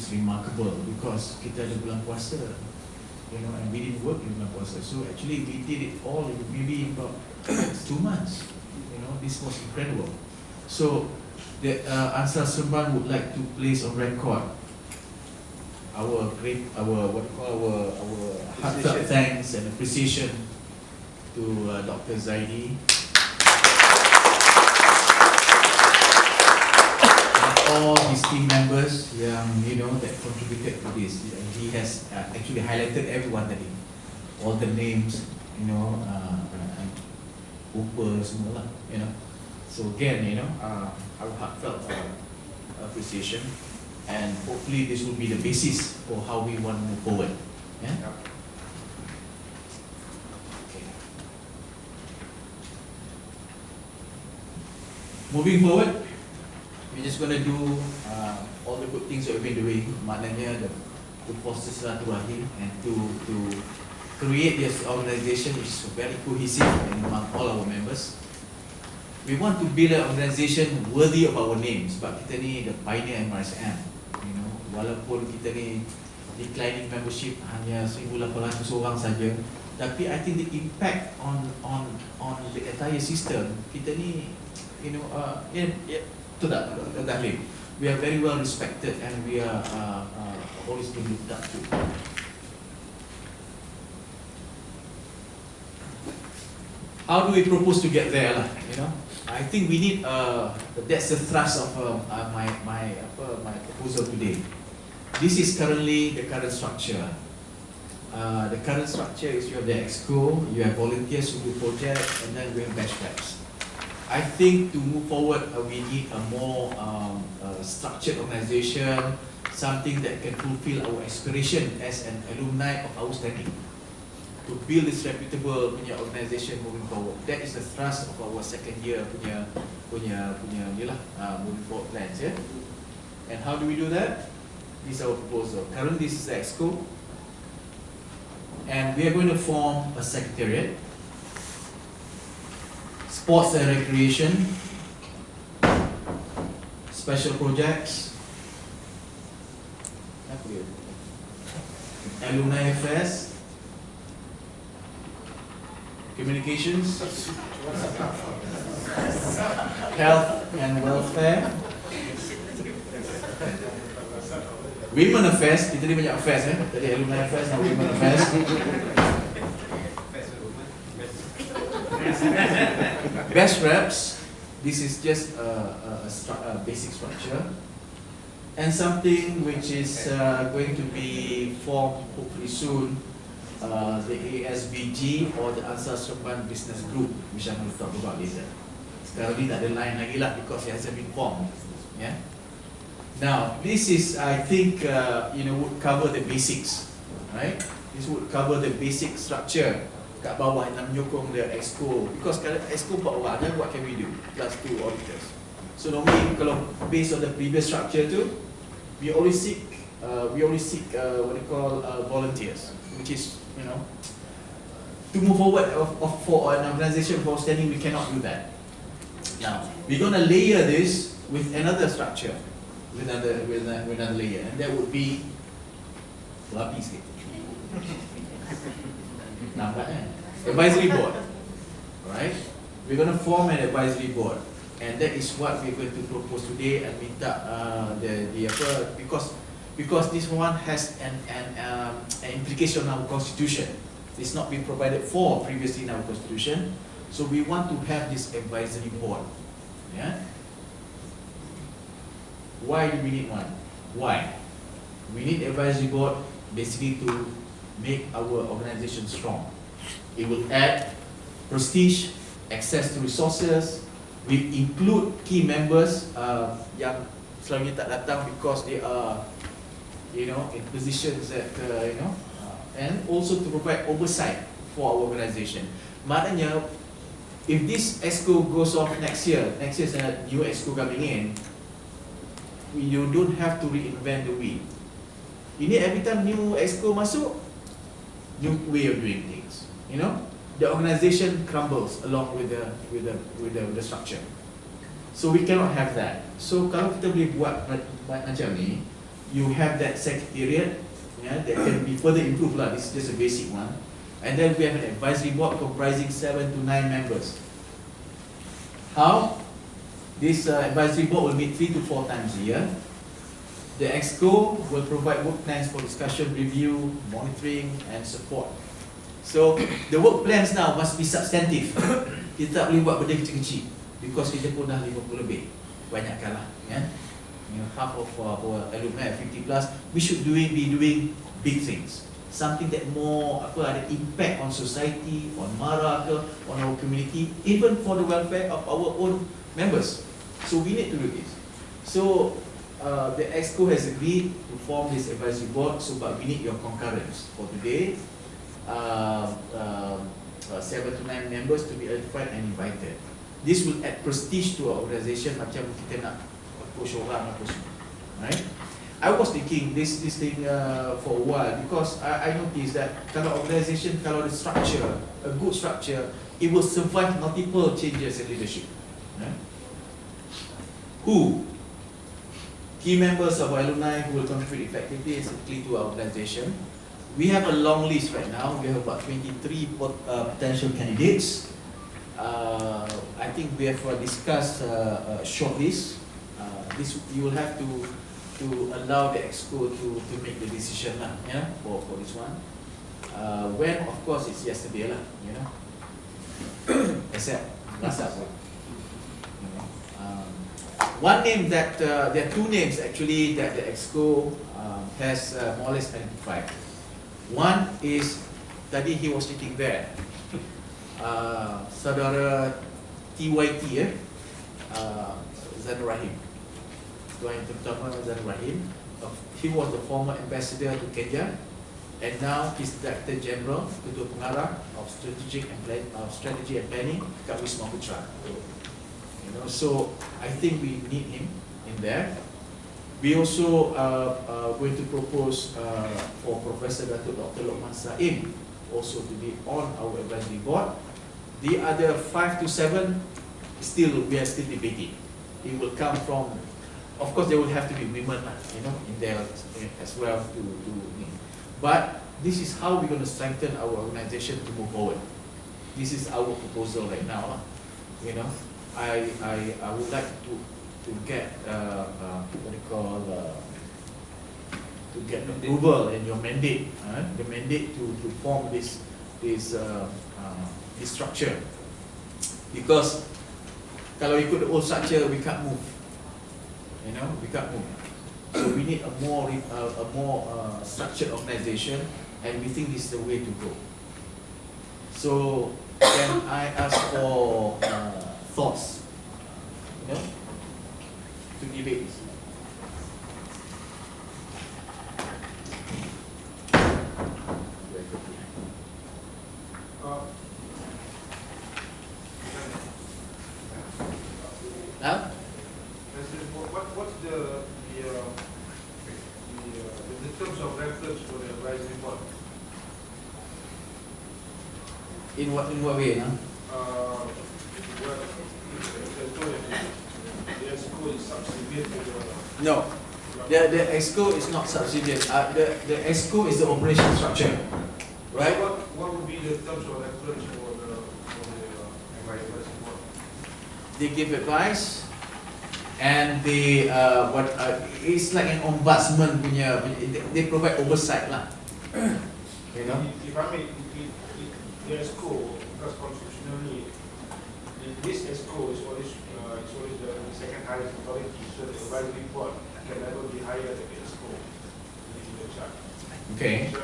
is remarkable because kita ada bulan puasa, you know, and we didn't work in bulan puasa. So actually we did it all in maybe about 2 months. You know, this was incredible. So the Ansara Seremban would like to place on record our heartfelt thanks and appreciation to Dr. Zaidi and all his team members yang that contributed to this. He has actually highlighted everyone tadi, all the names, Upa semua lah, So again, our heartfelt appreciation, and hopefully this will be the basis for how we want to move forward. Yeah. Okay. Moving forward, we're just going to do all the good things that we've been doing. Maknanya to foster silaturahim and to create this organisation which is very cohesive among all our members. We want to build an organisation worthy of our names. Sebab kita ni the pioneer MRSM. Walaupun kita ni declining membership hanya 1,800 orang saja, tapi I think the impact on the entire system kita ni, betul tak? We are very well respected and we are always being looked up to. How do we propose to get there lah? I think we need that's the thrust of my proposal today. This is currently the current structure. The current structure is you have the exco, you have volunteers who do projects, and then we have batch reps. I think to move forward, we need a more structured organisation, something that can fulfill our aspiration as an alumni of our standing, to build this reputable organisation moving forward. That is the thrust of our second year moving forward plans. Yeah? And how do we do that? This is our proposal. Currently, this is the exco, and we are going to form a secretariat, sports and recreation, special projects, alumni affairs, communications, health and welfare, women affairs. Kita ni banyak affairs tadi alumni affairs, now women affairs. Best reps. This is just a basic structure, and something which is going to be formed hopefully soon, the ASBG or the Ansara Seremban Business Group, which I'm going to talk about later. Sekarang ni tak ada line lagi lah because it hasn't been formed. Yeah. Now this is, I think, would cover the basics, right? This would cover the basic structure. Kat bawah nak menyokong the exco, because kalau exco 4 orang, then what can we do? Plus 2 auditors. So normally kalau based on the previous structure tu, we always seek what they call volunteers, which is to move forward for an organisation for standing, we cannot do that. Now we're going to layer this with another structure, with another layer, and that would be lapis sikit. Nampak kan? Advisory board. Alright? We're going to form an advisory board, and that is what we're going to propose today, and minta because this one has an implication on our constitution. It's not been provided for previously in our constitution, so we want to have this advisory board. Yeah? Why do we need one? Why? We need advisory board basically to make our organisation strong. It will add prestige, access to resources. We include key members yang selama ni tak datang because they are, in positions that and also to provide oversight for our organisation. Maknanya, if this exco goes off next year is a new exco coming in, you don't have to reinvent the wheel. Ini every time new exco masuk, new way of doing things. The organisation crumbles along with the structure. So we cannot have that. So kalau kita boleh buat macam ni, you have that secretariat, yeah, that can be further improved lah. This is just a basic one. And then we have an advisory board comprising 7 to 9 members. How? This advisory board will meet 3 to 4 times a year. The EXCO will provide work plans for discussion, review, monitoring, and support. So the work plans now must be substantive. Kita tak boleh buat benda kecil-kecil, because kita pun dah 50 lebih, banyak kalah. Yeah? You know, half of our alumni 50 plus, we should be doing big things. Something that more ada impact on society, on Mara ke, on our community, even for the welfare of our own members. So we need to do this. So the EXCO has agreed to form this advisory board, so but we need your concurrence for today. 7 to 9 members to be identified and invited. This will add prestige to our organisation, macam kita nak push orang apa semua. Right? I was thinking this thing for a while, because I noticed that kalau organisation, kalau the structure, a good structure, it will survive multiple changes in leadership. Right? Who? Key members of our alumni who will contribute effectively and simply to our organisation. We have a long list right now. We have about 23 potential candidates. I think we have discussed a short list. This you will have to allow the EXCO to make the decision lah, yeah, for this one. When of course it's yesterday lah, you know. Except last one. One name that there are 2 names actually that the EXCO has more or less identified. One is tadi he was sitting there, saudara TYT, Zainul Rahim. Tuan Yang Terutama Zainul Rahim. He was the former ambassador to Kenya, and now he's Director General, Ketua Pengarah of Strategy and Planning kat Wisma Putra. You know, so I think we need him in there. We also going to propose for Professor Dr. Lokman Saim also to be on our advisory board. The other 5 to 7 we are still debating. It will come from, of course, there will have to be women, you know, in there as well to but this is how we're going to strengthen our organisation to move forward. This is our proposal right now, you know. I would like to get what you call to get approval and your mandate, the mandate to form this structure, because kalau ikut the old structure we can't move, you know, we can't move. So we need a more structured organisation, and we think this is the way to go. So can I ask for thoughts, you know, to debate this? Now? What's the terms of reference for the advisory board? In what way? The EXCO is subsidiary to the... No, the EXCO is not subsidiary. The EXCO is the operation structure, right? So what would be the terms of reference for the advisory board? They give advice, and they it's like an ombudsman punya. They provide oversight lah. You know. If I may, the EXCO, because constitutionally, this EXCO is always the second highest authority, so the advisory board can never be higher than the EXCO in the chart. Okay. So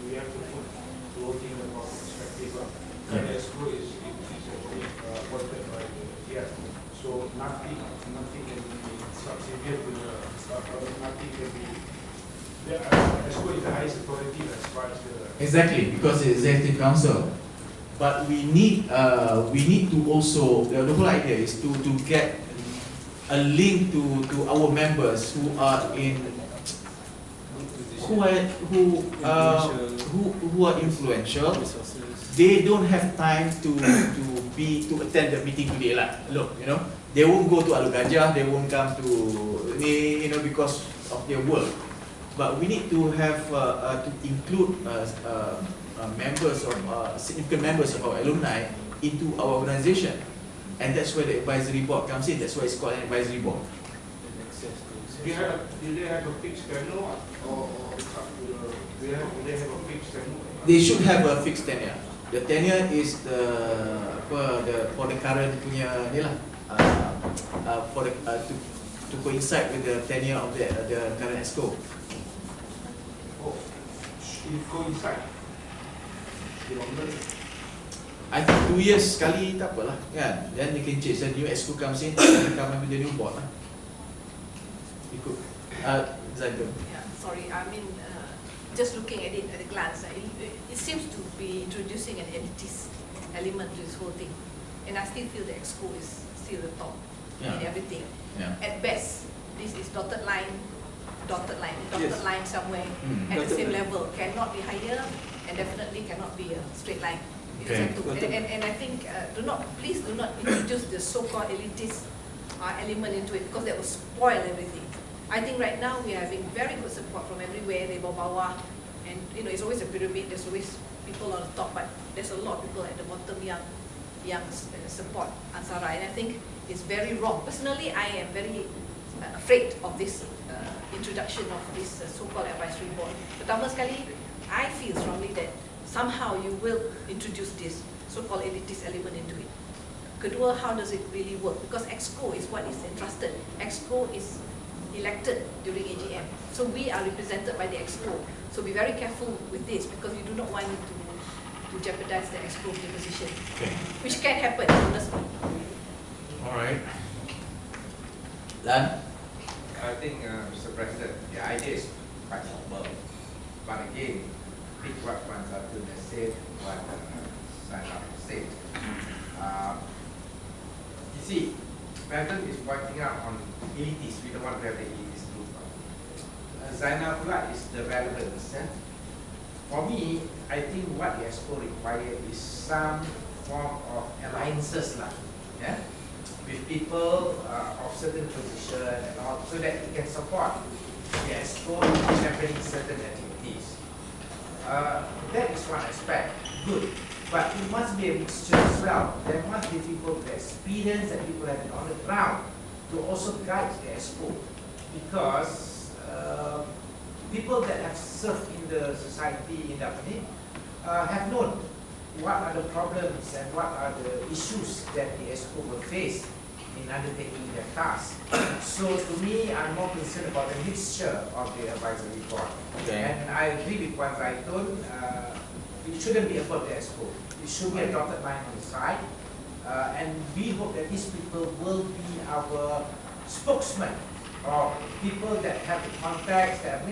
we have to put the whole thing in the proper perspective. Yeah. The EXCO is actually appointed by the TF. So nothing can be subsidiary to the nothing can be. The EXCO is the highest authority as far as the. Exactly, because it's executive council. But we need to also, the whole idea is to get a link to our members who are influential. They don't have time to attend the meeting today lah. Look, you know, they won't go to Alu Gajah, they won't come to ni, you know, because of their work. but we need to have to include members of significant members of our alumni into our organization, and that's where the advisory board comes in. That's why it's called an advisory board. Do they have a fixed tenure, or it's up to the, do they have a fixed tenure? They should have a fixed tenure. The tenure is for the current punya ni lah, for the to coincide with the tenure of the current ESCO. Oh, it coincide. I think 2 years sekali tak apalah kan. Then you can change, the new ESCO comes in, they come with the new board lah. Ikut Zaidun. Yeah, sorry, I mean, just looking at it at a glance, it seems to be introducing an elitist element to this whole thing. And I still feel the EXCO is still the top in everything. Yeah. At best, this is dotted line Yes. somewhere at the same level. Cannot be higher, and definitely cannot be a straight line. Okay. And I think, please do not introduce the so-called elitist element into it, because that will spoil everything. I think right now we are having very good support from everywhere, dari bawah, and it's always a pyramid, there's always people on the top, but there's a lot of people at the bottom yang support Ansara, and I think it's very wrong. Personally, I am very afraid of this introduction of this so-called advisory board. Pertama sekali, I feel strongly that somehow you will introduce this so-called elitist element into it. Kedua, how does it really work? Because EXCO is what is entrusted. EXCO is elected during AGM. So we are represented by the EXCO. So be very careful with this, because you do not want to jeopardize the EXCO position. Okay. Which can happen, honestly. Alright. Dan? I think, Mr. President, the idea is quite noble. But again, pick what Ansara has said, what Sainab has said. You see, President is pointing out on elitists. We don't want to have the elitist group. Zainab pula is the relevance. For me, I think what the EXCO require is some form of alliances lah, with people of certain position and all, so that it can support the EXCO in championing certain activities. That is one aspect, good. But it must be a mixture as well. There must be people with experience and people that have been on the ground to also guide the EXCO, because people that have served in the society in Daphne have known what are the problems and what are the issues that the EXCO will face in undertaking their task. So to me, I'm more concerned about the mixture of the advisory board. Okay. And I agree with Puan Zaitun, it shouldn't be above the EXCO. It should be a dotted line on the side. And we hope that these people will be our spokesmen, or people that have the contacts that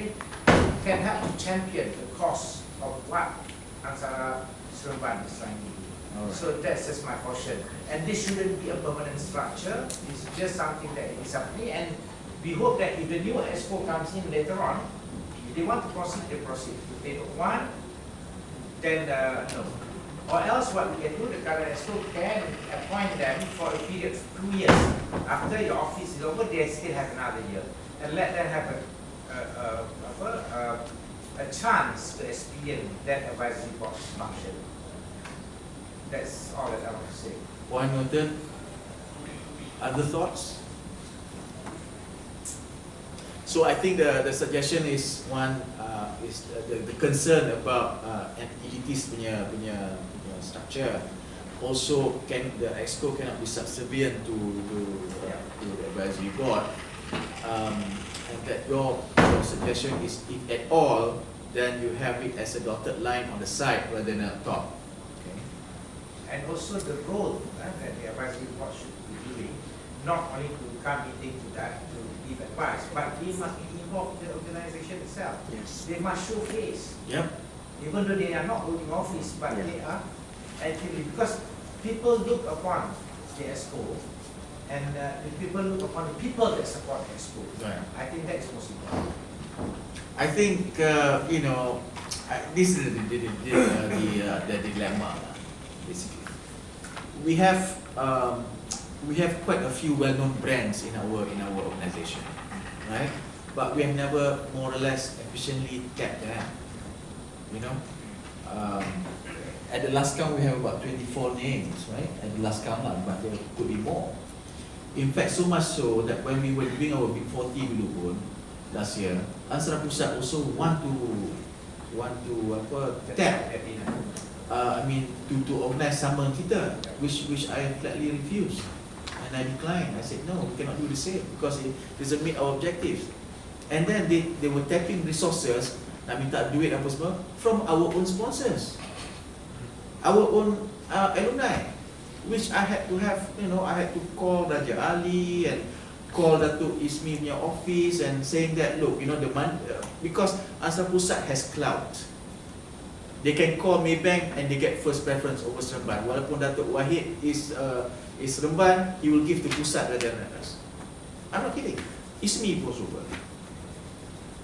can help to champion the cause of what Ansara Seremban is trying to do. Alright. So that's just my caution. And this shouldn't be a permanent structure. It's just something that is happening. And we hope that if the new EXCO comes in later on, if they want to proceed, they proceed. If they don't want, then no. Or else what we can do, the current EXCO can appoint them for a period of 2 years. After your office is over, they still have another year. And let them have a chance to experience that advisory board function. That's all that I want to say. Point noted. Other thoughts? So I think the suggestion is one is the concern about an elitist punya structure. Also, the EXCO cannot be subservient to the advisory board. And that your suggestion is, if at all, then you have it as a dotted line on the side rather than on top. Okay. And also the role that the advisory board should be doing, not only to come meeting to that to give advice, but they must involve the organization itself. Yes. They must show face. Yep. Even though they are not holding office, but they are actively, because people look upon the EXCO, and the people look upon the people that support the EXCO. Right. I think that is most important. I think this is the dilemma, basically. We have quite a few well-known brands in our organization, right? but we have never more or less efficiently tapped that. You know, at the last count we have about 24 names, right? At the last count, but there could be more. In fact, so much so that when we were doing our Big 40 dulu pun last year, Ansara Pusat also want to tap. To organize sama kita, which I flatly refused, and I declined. I said no, we cannot do the same because it doesn't meet our objectives. And then they were tapping resources, nak minta duit apa semua from our own sponsors, our own alumni, which I had to have. I had to call Raja Ali and call Datuk Ismi punya office and saying that look, the money, because Ansara Pusat has clout. They can call Maybank and they get first preference over Seremban. Walaupun Datuk Wahid is Seremban, he will give to Pusat rather than us. I'm not kidding. Ismi pun super.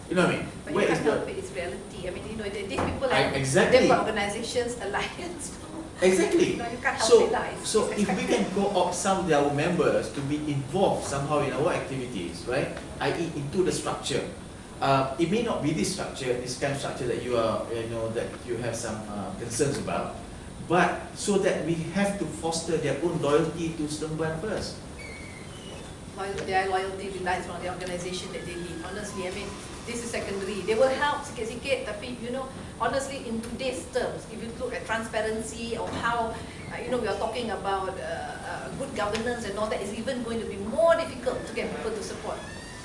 You know what I mean? But you can't help it, it's reality. I mean, these people are exactly. different organizations, alliance. Exactly. You can't help it. So if we can co-opt some of our members to be involved somehow in our activities, right? I.e. into the structure. It may not be this structure, this kind of structure that you have some concerns about, but so that we have to foster their own loyalty to Seremban first. Their loyalty relies on the organisation that they lead. Honestly, I mean, this is secondary. They will help sikit-sikit, tapi honestly, in today's terms, if you look at transparency or how, we are talking about good governance and all that, is even going to be more difficult to get people to support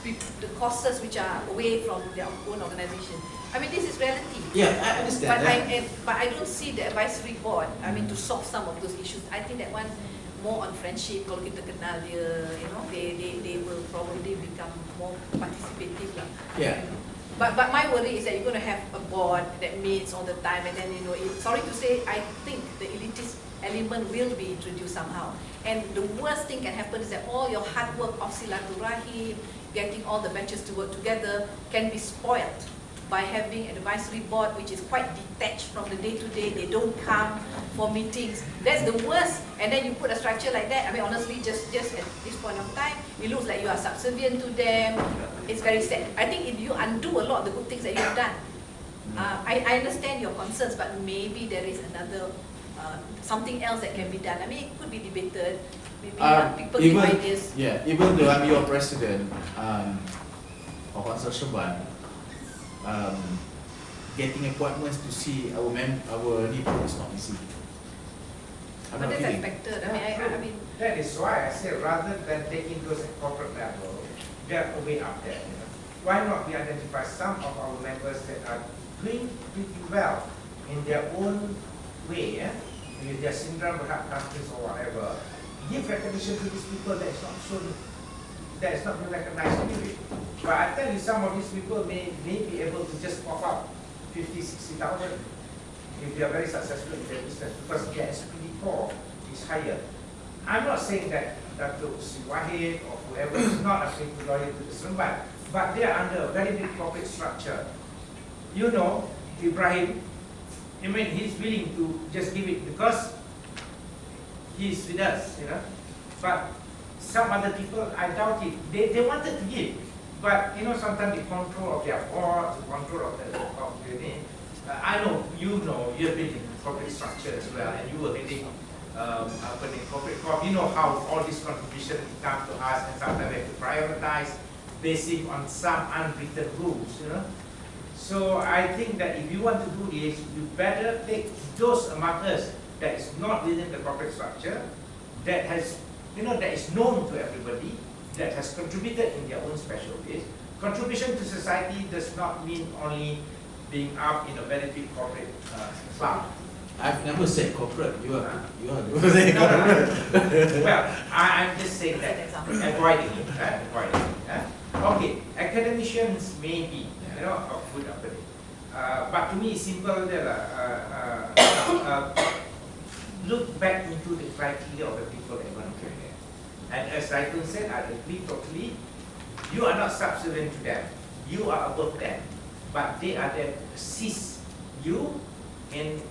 the causes which are away from their own organisation. I mean, this is reality. Yeah, I understand but I don't see the advisory board, to solve some of those issues. I think that one more on friendship, kalau kita kenal dia, they will probably become more participative lah. Yeah. But my worry is that you're going to have a board that meets all the time, and then sorry to say, I think the elitist element will be introduced somehow. And the worst thing can happen is that all your hard work of silaturahim, getting all the batches to work together, can be spoiled by having an advisory board which is quite detached from the day-to-day. They don't come for meetings. That's the worst. And then you put a structure like that. I mean, honestly, just at this point of time, it looks like you are subservient to them. It's very sad. I think if you undo a lot of the good things that you've done, I understand your concerns, but maybe there is another something else that can be done. I mean, it could be debated. Maybe people give ideas. Yeah, even though I'm your president of Ansara Seremban, getting appointments to see our people is not easy. I'm But not that's kidding. expected. I mean, That is why I say rather than taking those at corporate level, they're way up there. Why not we identify some of our members that are doing pretty well in their own way, with their syndrome berhak countries or whatever, give recognition to these people that is not shown, that is not being recognized anyway. But I tell you, some of these people may be able to just pop up 50, 60,000 if they are very successful in their business, because their esprit de corps is higher. I'm not saying that Datuk Si Wahid or whoever is not absolutely loyal to the Seremban, but they are under a very big corporate structure. Ibrahim, he's willing to just give it because he's with us, But some other people, I doubt it. They wanted to give, but sometimes the control of their board, the control of the I know, you've been in corporate structure as well, and you were leading corporate corp. You know how all these contributions come to us, and sometimes we have to prioritize based on some unwritten rules, So I think that if you want to do this, you better take those among us that is not within the corporate structure, that has, that is known to everybody, that has contributed in their own special ways. Contribution to society does not mean only being up in a very big corporate club. I've never said corporate. You are saying corporate. Well, I'm just saying that avoiding it. Okay, academicians may be, of good ability. But to me, it's simple. Look back into the criteria of the people that want to come here. And as Raitun said, I agree totally. You are not subservient to them. You are above them. But they are there to assist you in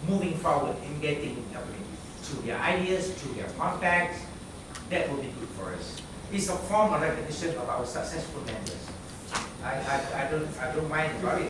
moving forward, in getting through their ideas, through their contacts. That will be good for us. It's a form of recognition of our successful members. I don't mind about it.